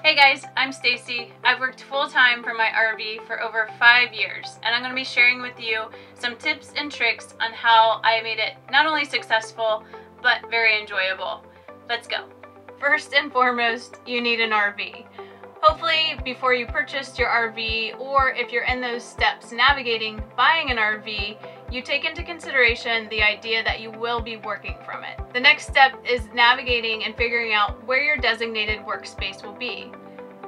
Hey guys, I'm Stacy. I've worked full-time for my RV for over 5 years, and I'm going to be sharing with you some tips and tricks on how I made it not only successful, but very enjoyable. Let's go. First and foremost, you need an RV. Hopefully, before you purchase your RV, or if you're in those steps navigating buying an RV, you take into consideration the idea that you will be working from it. The next step is navigating and figuring out where your designated workspace will be.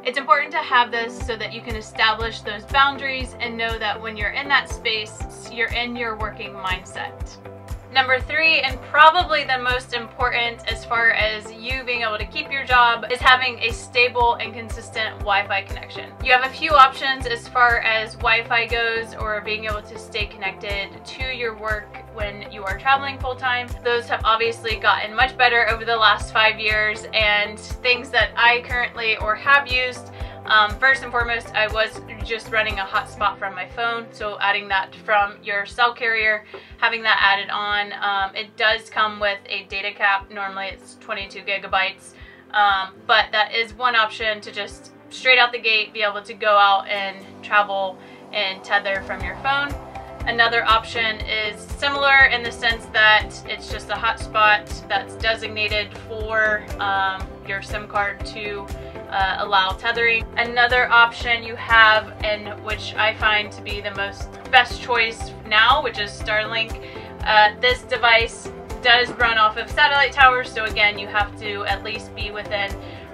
It's important to have this so that you can establish those boundaries and know that when you're in that space, you're in your working mindset. Number 3, and probably the most important as far as you being able to keep your job, is having a stable and consistent Wi-Fi connection. You have a few options as far as Wi-Fi goes, or being able to stay connected to your work when you are traveling full-time. Those have obviously gotten much better over the last 5 years, and things that I currently or have used, first and foremost, I was just running a hotspot from my phone, so adding that from your cell carrier, having that added on. It does come with a data cap. Normally it's 22 gigabytes, but that is one option to just straight out the gate be able to go out and travel and tether from your phone. Another option is similar in the sense that it's just a hotspot that's designated for your SIM card to allow tethering. Another option you have, and which I find to be the best choice now, which is Starlink. This device does run off of satellite towers, so again you have to at least be within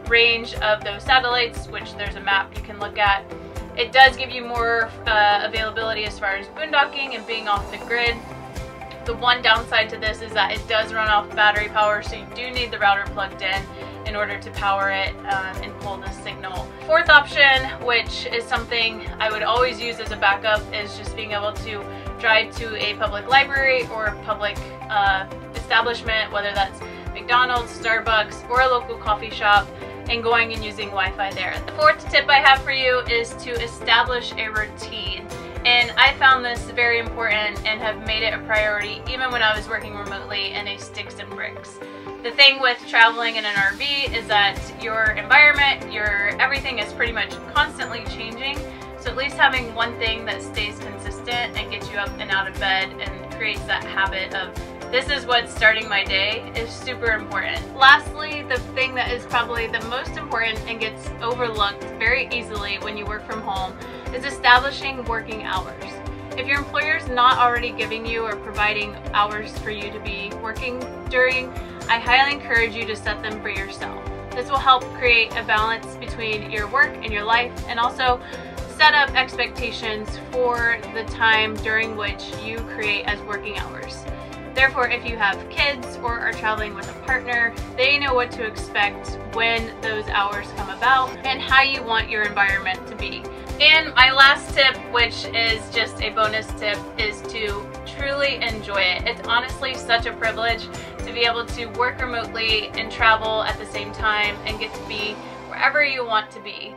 range of those satellites, which there's a map you can look at. It does give you more availability as far as boondocking and being off the grid. The one downside to this is that it does run off battery power, so you do need the router plugged in order to power it and pull the signal. Fourth option, which is something I would always use as a backup, is just being able to drive to a public library or public establishment, whether that's McDonald's, Starbucks, or a local coffee shop, and going and using Wi-Fi there. The fourth tip I have for you is to establish a routine. And I found this very important and have made it a priority even when I was working remotely in a sticks and bricks. The thing with traveling in an RV is that your environment, everything is pretty much constantly changing. So at least having one thing that stays consistent and gets you up and out of bed and creates that habit of this is what's starting my day is super important. Lastly, the thing that is probably the most important and gets overlooked very easily when you work from home is establishing working hours. If your employer's not already giving you or providing hours for you to be working during, I highly encourage you to set them for yourself. This will help create a balance between your work and your life, and also set up expectations for the time during which you create as working hours. Therefore, if you have kids or are traveling with a partner, they know what to expect when those hours come about and how you want your environment to be. And my last tip, which is just a bonus tip, is to truly enjoy it. It's honestly such a privilege to be able to work remotely and travel at the same time and get to be wherever you want to be.